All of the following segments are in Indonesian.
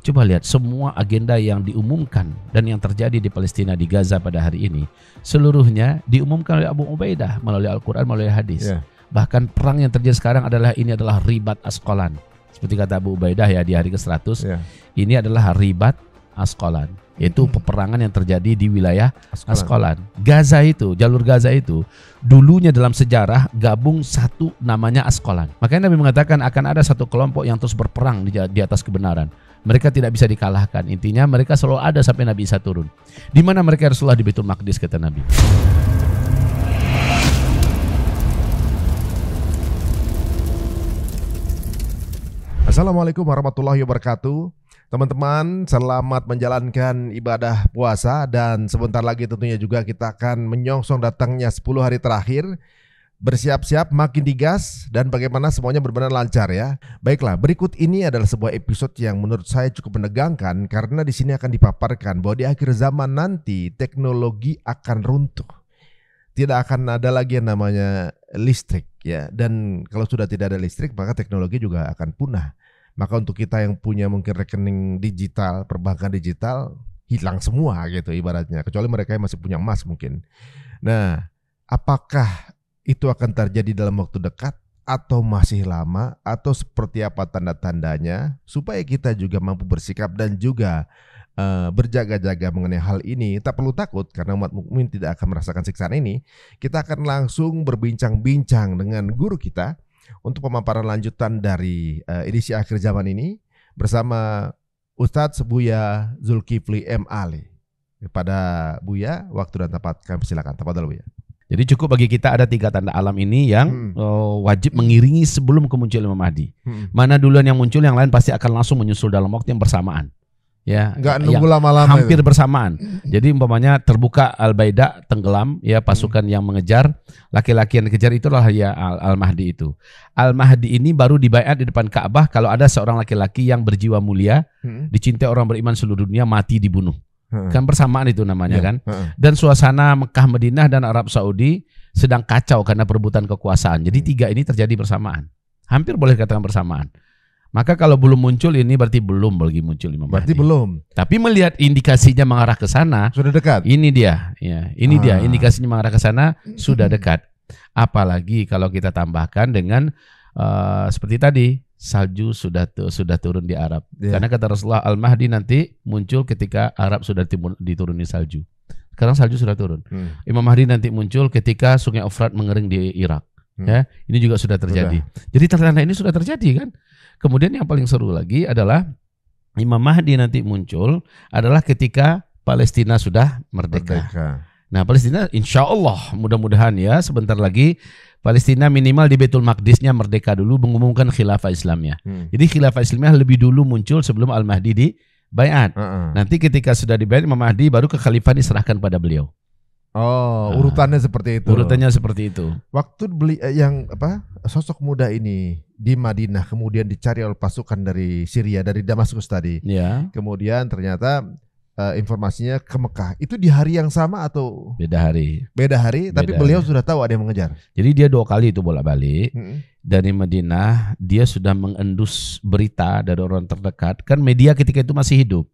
Coba lihat semua agenda yang diumumkan dan yang terjadi di Palestina, di Gaza pada hari ini, seluruhnya diumumkan oleh Abu Ubaidah melalui Al-Quran, melalui hadis. Bahkan perang yang terjadi sekarang adalah ribat Asqalan. Seperti kata Abu Ubaidah ya di hari ke-100, ini adalah ribat Asqalan, yaitu peperangan yang terjadi di wilayah Asqalan. Gaza itu, jalur Gaza itu dulunya dalam sejarah gabung satu namanya Asqalan. Makanya Nabi mengatakan akan ada satu kelompok yang terus berperang di atas kebenaran. Mereka tidak bisa dikalahkan. Intinya mereka selalu ada sampai Nabi Isa turun. Di mana mereka? Rasulullah di Baitul Maqdis, kata Nabi. Assalamualaikum warahmatullahi wabarakatuh. Teman-teman, selamat menjalankan ibadah puasa. Dan sebentar lagi tentunya juga kita akan menyongsong datangnya 10 hari terakhir. Bersiap-siap, makin digas, dan bagaimana semuanya benar-benar lancar ya. Baiklah, berikut ini adalah sebuah episode yang menurut saya cukup menegangkan, karena di sini akan dipaparkan bahwa di akhir zaman nanti teknologi akan runtuh. Tidak akan ada lagi yang namanya listrik ya. Dan kalau sudah tidak ada listrik, maka teknologi juga akan punah. Maka untuk kita yang punya mungkin rekening digital, perbankan digital, hilang semua gitu ibaratnya. Kecuali mereka yang masih punya emas mungkin. Nah, apakah itu akan terjadi dalam waktu dekat atau masih lama, atau seperti apa tanda-tandanya supaya kita juga mampu bersikap dan juga berjaga-jaga mengenai hal ini. Tak perlu takut karena umat mukmin tidak akan merasakan siksaan ini. Kita akan langsung berbincang-bincang dengan guru kita untuk pemaparan lanjutan dari edisi akhir zaman ini bersama Ustadz Buya Zulkifli M. Ali. Kepada Buya, waktu dan tempat kami silakan. Tafadhol Buya. Jadi cukup bagi kita ada 3 tanda alam ini yang wajib mengiringi sebelum kemunculan Imam Mahdi. Mana duluan yang muncul, yang lain pasti akan langsung menyusul dalam waktu yang bersamaan. Ya, nggak nunggu lama-lama. Hampir itu bersamaan. Jadi umpamanya terbuka Al-Baida, tenggelam ya, pasukan yang mengejar, laki-laki yang dikejar itulah ya Al-Mahdi itu. Al-Mahdi ini baru dibaiat di depan Ka'bah kalau ada seorang laki-laki yang berjiwa mulia, dicintai orang beriman seluruh dunia, mati dibunuh. Kan bersamaan itu namanya kan. Dan suasana Mekah, Madinah dan Arab Saudi sedang kacau karena perebutan kekuasaan. Jadi 3 ini terjadi bersamaan. Hampir boleh dikatakan bersamaan. Maka kalau belum muncul ini berarti belum lagi muncul Imam Mahdi. Berarti belum. Tapi melihat indikasinya mengarah ke sana, sudah dekat. Ini dia, ya. Ini dia indikasinya mengarah ke sana sudah dekat. Apalagi kalau kita tambahkan dengan seperti tadi, salju sudah turun di Arab. Karena kata Rasulullah, Al-Mahdi nanti muncul ketika Arab sudah dituruni salju. Sekarang salju sudah turun. Imam Mahdi nanti muncul ketika Sungai Efrat mengering di Irak. Ya, ini juga sudah terjadi. Jadi tanda ini sudah terjadi kan. Kemudian yang paling seru lagi adalah Imam Mahdi nanti muncul adalah ketika Palestina sudah merdeka. Nah, Palestina insya Allah mudah-mudahan ya sebentar lagi Palestina minimal di Baitul Maqdisnya merdeka dulu, mengumumkan khilafah Islamnya. Jadi khilafah Islamnya lebih dulu muncul sebelum Al-Mahdi dibaiat. Nanti ketika sudah dibaiat Imam Mahdi, baru kekhalifahan diserahkan pada beliau. Urutannya seperti itu. Urutannya seperti itu. Waktu sosok muda ini di Madinah kemudian dicari oleh pasukan dari Syria, dari Damaskus tadi. Ya. Kemudian ternyata informasinya ke Mekah. Itu di hari yang sama atau beda hari? Beda hari, tapi beliau sudah tahu ada yang mengejar. Jadi dia 2 kali itu bolak-balik. Dari Madinah dia sudah mengendus berita dari orang terdekat. Kan media ketika itu masih hidup.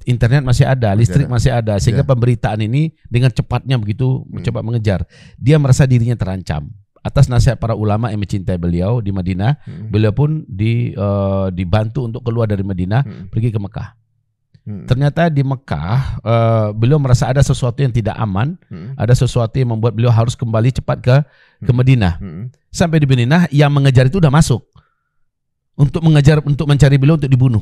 Internet masih ada, listrik masih ada, sehingga pemberitaan ini dengan cepatnya begitu cepat mengejar. Dia merasa dirinya terancam. Atas nasihat para ulama yang mencintai beliau di Madinah, beliau pun dibantu untuk keluar dari Madinah, pergi ke Mekah. Ternyata di Mekah beliau merasa ada sesuatu yang tidak aman, ada sesuatu yang membuat beliau harus kembali cepat ke Madinah. Sampai di Madinah yang mengejar itu udah masuk untuk mencari beliau untuk dibunuh.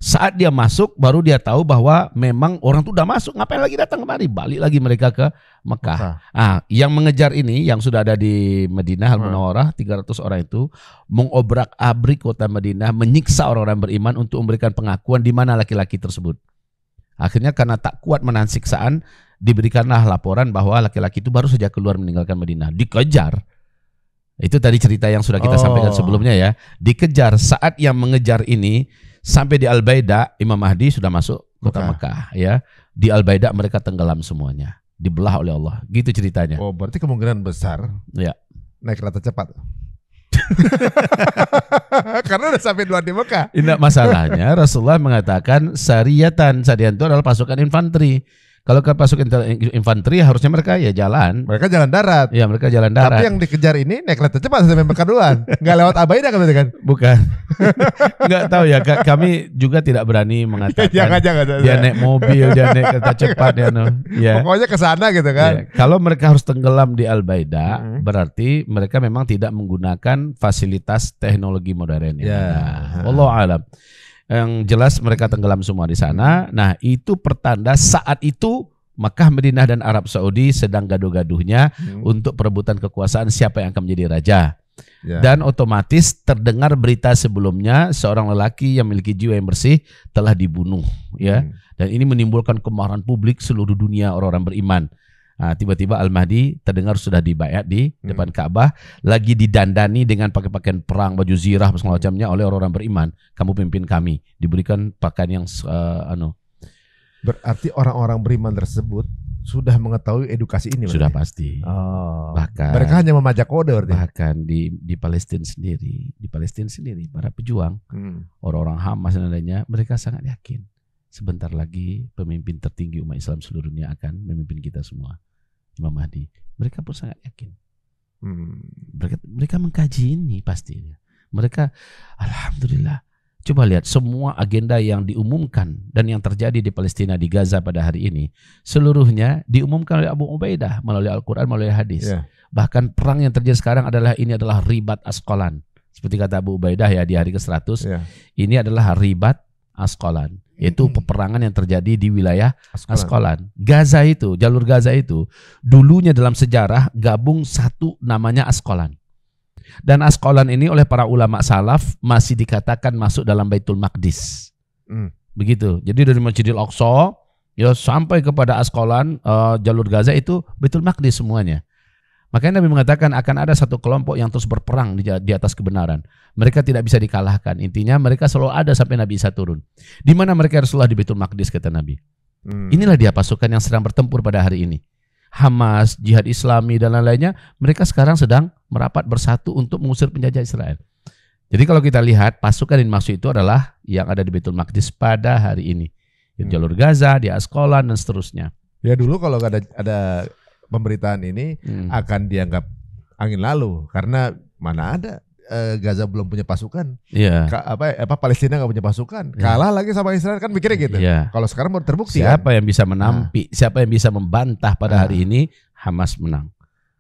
Saat dia masuk baru dia tahu bahwa memang orang itu udah masuk, ngapain lagi datang kemari, balik lagi mereka ke Mekah. Yang mengejar ini yang sudah ada di Madinah Al-Munawwarah 300 orang itu mengobrak-abrik kota Madinah, menyiksa orang-orang beriman untuk memberikan pengakuan di mana laki-laki tersebut. Akhirnya karena tak kuat menahan siksaan, diberikanlah laporan bahwa laki-laki itu baru saja keluar meninggalkan Madinah, dikejar. Itu tadi cerita yang sudah kita sampaikan sebelumnya ya. Dikejar, saat yang mengejar ini sampai di Al-Baida, Imam Mahdi sudah masuk kota Mekah ya. Di Al-Baida mereka tenggelam semuanya, dibelah oleh Allah. Gitu ceritanya. Berarti kemungkinan besar ya naik kereta cepat. Karena udah sampai duluan di Mekah. Tidak, masalahnya Rasulullah mengatakan sariatan itu adalah pasukan infanteri. Kalau ke pasukan infanteri harusnya mereka ya jalan. Mereka jalan darat. Iya, mereka jalan darat. Tapi yang dikejar ini naik kereta cepat sampai Mekah duluan. Nggak lewat Abaidah kan? Bukan. Nggak tahu ya. Kami juga tidak berani mengatakan jangan. Dia naik mobil, dia naik kereta cepat ya. Ya. Pokoknya ke sana gitu kan. Ya. Kalau mereka harus tenggelam di Al-Baidah, berarti mereka memang tidak menggunakan fasilitas teknologi modern ya. Wallahu a'lam. Yang jelas mereka tenggelam semua di sana. Nah, itu pertanda saat itu Makkah, Madinah dan Arab Saudi sedang gaduh-gaduhnya untuk perebutan kekuasaan siapa yang akan menjadi raja. Dan otomatis terdengar berita sebelumnya seorang lelaki yang memiliki jiwa yang bersih telah dibunuh ya. Dan ini menimbulkan kemarahan publik seluruh dunia orang-orang beriman. Nah, tiba-tiba Al-Mahdi terdengar sudah dibayat di depan Ka'bah, lagi didandani dengan pakai pakaian perang, baju zirah segala macamnya oleh orang-orang beriman. Kamu pimpin kami, diberikan pakaian yang Berarti orang-orang beriman tersebut sudah mengetahui edukasi ini. Sudah pasti. Bahkan mereka hanya memajak kode. Bahkan di Palestina sendiri, para pejuang, orang-orang Hamas dan lainnya, mereka sangat yakin sebentar lagi pemimpin tertinggi umat Islam seluruh dunia akan memimpin kita semua, Imam Mahdi. Mereka pun sangat yakin. Mereka mengkaji ini pastinya. Mereka, alhamdulillah. Coba lihat semua agenda yang diumumkan dan yang terjadi di Palestina, di Gaza pada hari ini, seluruhnya diumumkan oleh Abu Ubaidah melalui Al-Quran, melalui hadis. Bahkan perang yang terjadi sekarang ini adalah ribat Asqalan. Seperti kata Abu Ubaidah ya di hari ke-100, ini adalah ribat Asqalan. Yaitu peperangan yang terjadi di wilayah Asqalan. Gaza itu, jalur Gaza itu, dulunya dalam sejarah gabung satu namanya Asqalan. Dan Asqalan ini oleh para ulama salaf masih dikatakan masuk dalam Baitul Maqdis. Begitu. Jadi dari Masjidil Aqsa ya sampai kepada Asqalan, jalur Gaza itu Baitul Maqdis semuanya. Makanya Nabi mengatakan akan ada satu kelompok yang terus berperang di atas kebenaran. Mereka tidak bisa dikalahkan. Intinya mereka selalu ada sampai Nabi Isa turun. Di mana mereka Rasulullah di Baitul Maqdis kata Nabi. Inilah dia pasukan yang sedang bertempur pada hari ini. Hamas, Jihad Islami dan lain-lainnya, mereka sekarang sedang merapat bersatu untuk mengusir penjajah Israel. Jadi kalau kita lihat pasukan yang masuk itu adalah yang ada di Baitul Maqdis pada hari ini. Di jalur Gaza, di Asqalan dan seterusnya. Ya dulu kalau ada pemberitaan ini akan dianggap angin lalu karena mana ada Gaza belum punya pasukan, Palestina nggak punya pasukan, kalah lagi sama Israel kan mikirnya gitu. Kalau sekarang baru terbukti. Siapa yang bisa menampik, siapa yang bisa membantah pada hari ini? Hamas menang.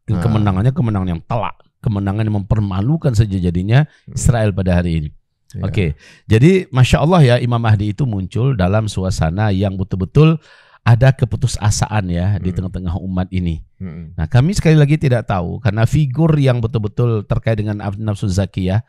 Kemenangannya kemenangan yang telak, kemenangan yang mempermalukan sejadinya Israel pada hari ini. Oke, jadi Masya Allah ya, Imam Mahdi itu muncul dalam suasana yang betul-betul ada keputusasaan ya di tengah-tengah umat ini. Nah, kami sekali lagi tidak tahu karena figur yang betul-betul terkait dengan nafsu zakiyah,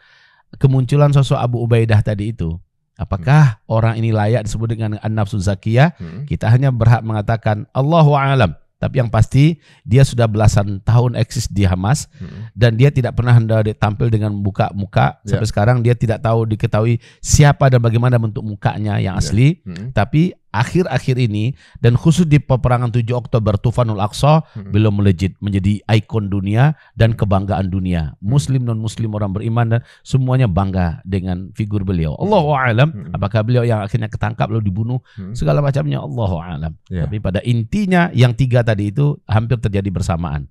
kemunculan sosok Abu Ubaidah tadi itu. Apakah orang ini layak disebut dengan nafsu zakiyah? Kita hanya berhak mengatakan Allahu a'lam. Tapi yang pasti dia sudah belasan tahun eksis di Hamas dan dia tidak pernah tampil dengan muka sampai sekarang dia tidak diketahui siapa dan bagaimana bentuk mukanya yang asli. Tapi akhir-akhir ini dan khusus di peperangan 7 Oktober Tufanul Aqsa beliau melejit menjadi ikon dunia dan kebanggaan dunia. Muslim non muslim orang beriman dan semuanya bangga dengan figur beliau. Allahu a'lam, apakah beliau yang akhirnya ketangkap lalu dibunuh segala macamnya, Allahu a'lam. Tapi pada intinya yang 3 tadi itu hampir terjadi bersamaan.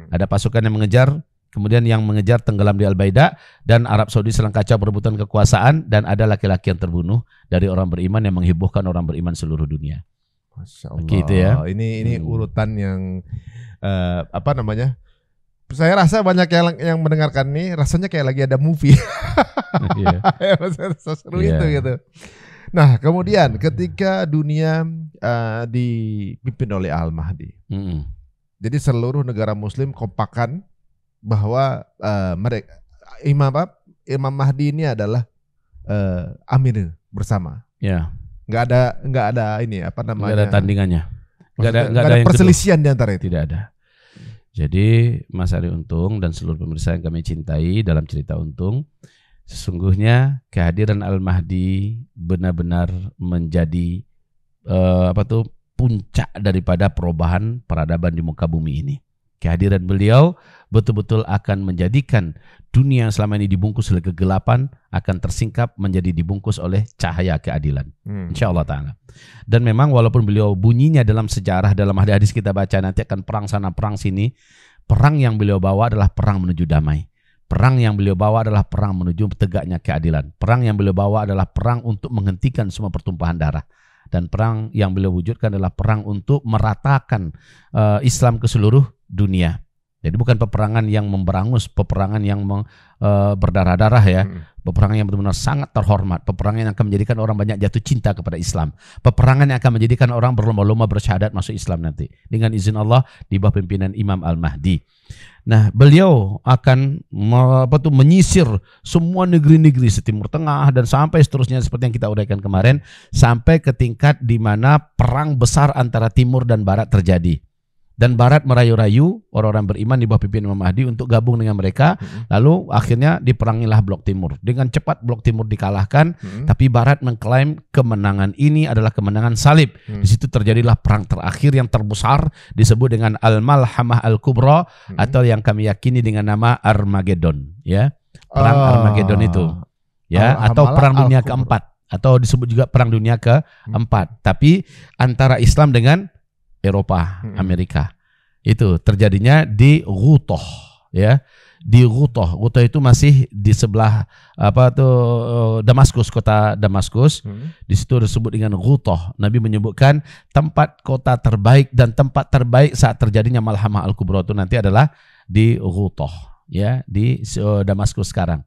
Ada pasukan yang mengejar, kemudian yang mengejar tenggelam di Al-Baidah, dan Arab Saudi sedang kacau perebutan kekuasaan, dan ada laki-laki yang terbunuh dari orang beriman yang menghebohkan orang beriman seluruh dunia. Masya Allah. Gitu ya. Ini urutan yang saya rasa banyak yang mendengarkan ini rasanya kayak lagi ada movie. Seru itu gitu. Nah, kemudian ketika dunia dipimpin oleh Al-Mahdi, jadi seluruh negara Muslim kompakan bahwa Imam Mahdi ini adalah amir bersama. Ya. Nggak ada nggak ada tandingannya. Nggak ada perselisihan di antara itu. Tidak ada. Jadi Mas Ari Untung dan seluruh pemirsa yang kami cintai dalam cerita Untung, sesungguhnya kehadiran Al-Mahdi benar-benar menjadi puncak daripada perubahan peradaban di muka bumi ini. Kehadiran beliau betul-betul akan menjadikan dunia yang selama ini dibungkus oleh kegelapan akan tersingkap menjadi dibungkus oleh cahaya keadilan. Insya Allah Ta'ala. Dan memang walaupun beliau bunyinya dalam sejarah, dalam hadis kita baca nanti akan perang sana perang sini, perang yang beliau bawa adalah perang menuju damai. Perang yang beliau bawa adalah perang menuju tegaknya keadilan. Perang yang beliau bawa adalah perang untuk menghentikan semua pertumpahan darah. Dan perang yang beliau wujudkan adalah perang untuk meratakan Islam ke seluruh dunia. Jadi bukan peperangan yang memberangus, peperangan yang berdarah-darah ya. Peperangan yang benar-benar sangat terhormat. Peperangan yang akan menjadikan orang banyak jatuh cinta kepada Islam. Peperangan yang akan menjadikan orang berlomba-lomba bersyahadat masuk Islam nanti. Dengan izin Allah di bawah pimpinan Imam Al-Mahdi. Nah, beliau akan menyisir semua negeri-negeri Timur Tengah dan sampai seterusnya seperti yang kita uraikan kemarin. Sampai ke tingkat di mana perang besar antara Timur dan Barat terjadi. Dan Barat merayu-rayu orang-orang beriman di bawah pimpinan Imam Mahdi untuk gabung dengan mereka. Lalu akhirnya diperangilah Blok Timur. Dengan cepat Blok Timur dikalahkan, tapi Barat mengklaim kemenangan ini adalah kemenangan salib. Di situ terjadilah perang terakhir yang terbesar disebut dengan Al-Malhamah Al-Kubra atau yang kami yakini dengan nama Armageddon, ya. Perang Armageddon itu. Ya, atau perang dunia keempat atau disebut juga perang dunia keempat. Tapi antara Islam dengan Eropa, Amerika. Itu terjadinya di Ghutoh, ya. Di Ghutoh. Ghutoh itu masih di sebelah Damaskus, kota Damaskus. Di situ disebut dengan Ghutoh. Nabi menyebutkan tempat kota terbaik dan tempat terbaik saat terjadinya Malhamah Al-Kubra itu nanti adalah di Ghutoh, ya, di Damaskus sekarang.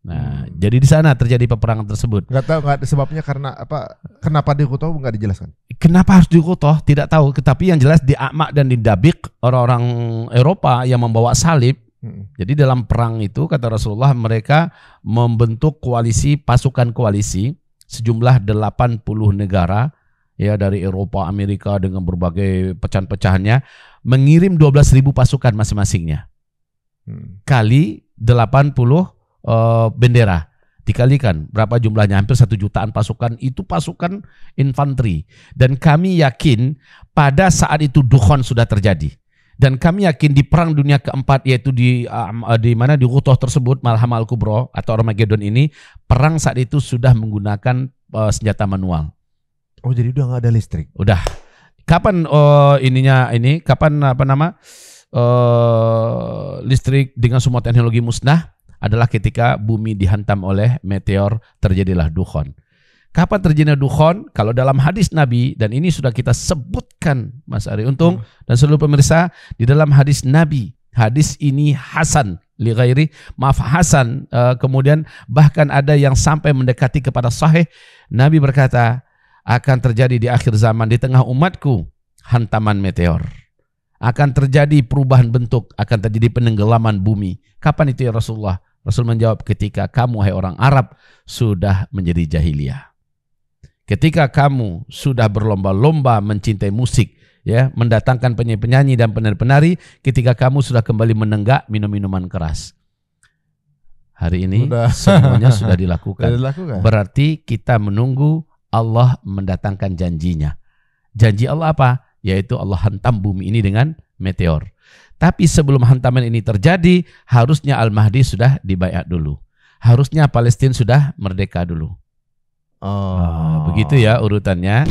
Nah, jadi di sana terjadi peperangan tersebut. Nggak tahu sebabnya karena apa? Kenapa di Ghutoh nggak dijelaskan? Kenapa harus di Ghutoh? Tidak tahu. Tapi yang jelas di A'maq dan di Dabiq orang Eropa yang membawa salib. Jadi dalam perang itu kata Rasulullah mereka membentuk koalisi, pasukan koalisi sejumlah 80 negara ya dari Eropa, Amerika dengan berbagai pecahan-pecahannya mengirim 12.000 pasukan masing-masingnya. Kali 80 bendera dikalikan berapa jumlahnya, hampir 1 jutaan pasukan. Itu pasukan infanteri. Dan kami yakin pada saat itu Dukhon sudah terjadi. Dan kami yakin di perang dunia keempat, yaitu di mana di Ghutoh tersebut, Malhamah Al-Kubra atau Armageddon ini, perang saat itu sudah menggunakan senjata manual. Oh, jadi udah nggak ada listrik. Udah. Kapan kapan listrik dengan semua teknologi musnah? Adalah ketika bumi dihantam oleh meteor, terjadilah Dukhon. Kapan terjadinya Dukhon? Kalau dalam hadis Nabi, dan ini sudah kita sebutkan Mas Ari Untung dan seluruh pemirsa, di dalam hadis Nabi, hadis ini Hasan li ghairi, maaf Hasan, kemudian bahkan ada yang sampai mendekati kepada sahih. Nabi berkata, akan terjadi di akhir zaman di tengah umatku hantaman meteor. Akan terjadi perubahan bentuk, akan terjadi penenggelaman bumi. Kapan itu ya Rasulullah? Rasul menjawab, ketika kamu, hai orang Arab, sudah menjadi jahiliyah. Ketika kamu sudah berlomba-lomba mencintai musik, ya, mendatangkan penyanyi-penyanyi dan penari-penari, ketika kamu sudah kembali menenggak minum minuman keras. Hari ini semuanya sudah dilakukan. Berarti kita menunggu Allah mendatangkan janjinya. Janji Allah apa? Yaitu Allah hantam bumi ini dengan meteor. Tapi sebelum hantaman ini terjadi, harusnya Al-Mahdi sudah dibaiat dulu. Harusnya Palestina sudah merdeka dulu. Begitu ya urutannya.